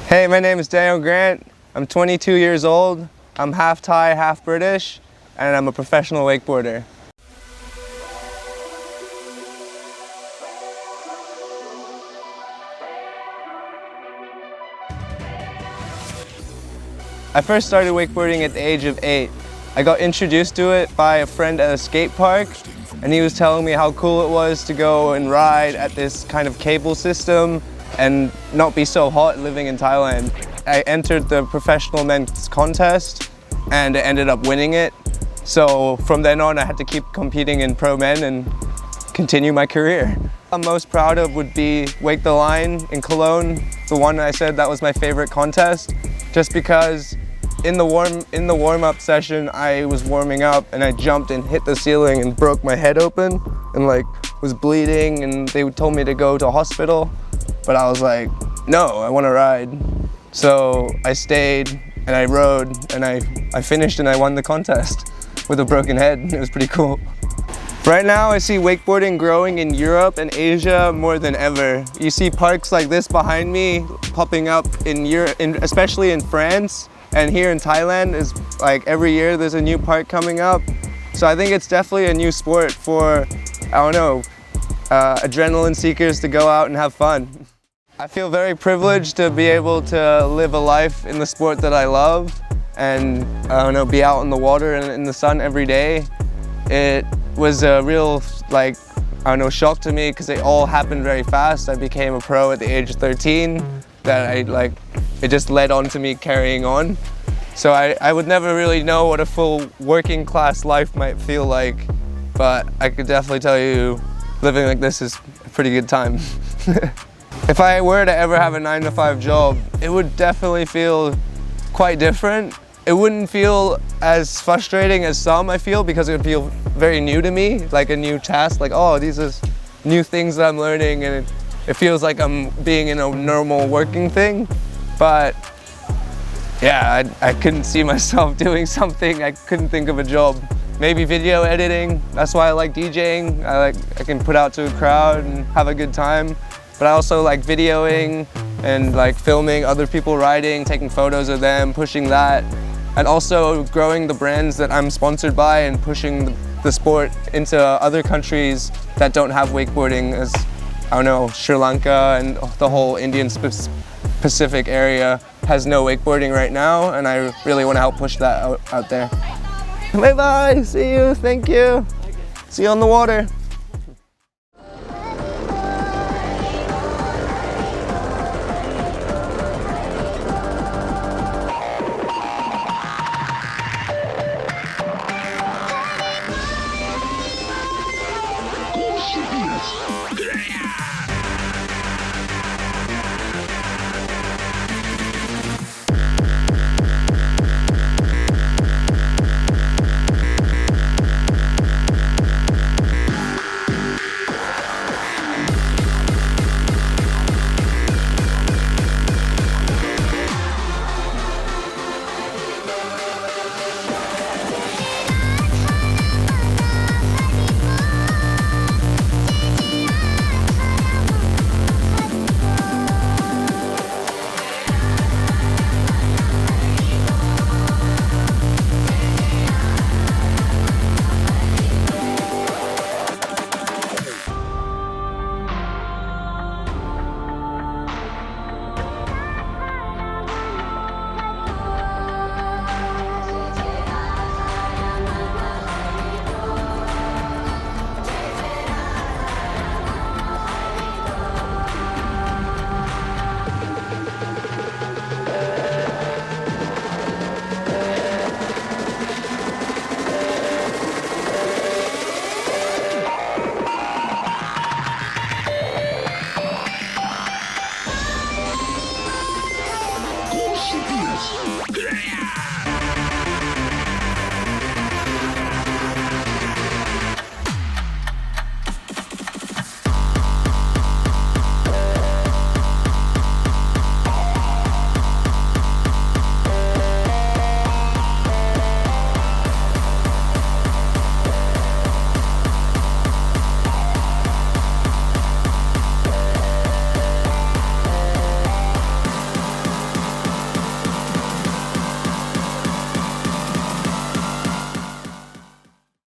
Hey, my name is Daniel Grant. I'm 22 years old. I'm half Thai, half British, and I'm a professional wakeboarder. I first started wakeboarding at the age of 8. I got introduced to it by a friend at a skate park, and he was telling me how cool it was to go and ride at this kind of cable system and not be so hot living in Thailand. I entered the professional men's contest and I ended up winning it. So from then on I had to keep competing in pro men and continue my career. I'm most proud of would be Wake the Line in Cologne, the one I said that was my favorite contest, just because in the warm-up session I was warming up and I jumped and hit the ceiling and broke my head open and was bleeding, and they told me to go to a hospital, but I was like, no, I want to ride. So I stayed and I rode and I finished and I won the contest with a broken head. It was pretty cool. Right now I see wakeboarding growing in Europe and Asia more than ever. You see parks like this behind me popping up in Europe, especially in France, and here in Thailand is every year there's a new park coming up. So I think it's definitely a new sport for, adrenaline seekers to go out and have fun. I feel very privileged to be able to live a life in the sport that I love and, be out in the water and in the sun every day. It was a real, shock to me because it all happened very fast. I became a pro at the age of 13. That it just led on to me carrying on. So I would never really know what a full working class life might feel like, but I could definitely tell you living like this is a pretty good time. If I were to ever have a 9-to-5 job, it would definitely feel quite different. It wouldn't feel as frustrating as some, I feel, because it would feel very new to me, like a new task, oh, these are new things that I'm learning, and it feels like I'm being in a normal working thing. But yeah, I couldn't see myself doing something. I couldn't think of a job. Maybe video editing. That's why I like DJing. I can put out to a crowd and have a good time. But I also like videoing and filming other people riding, taking photos of them, pushing that. And also growing the brands that I'm sponsored by and pushing the sport into other countries that don't have wakeboarding, as Sri Lanka and the whole Indian Pacific area has no wakeboarding right now, and I really want to help push that out there. Bye bye, see you, thank you. See you on the water.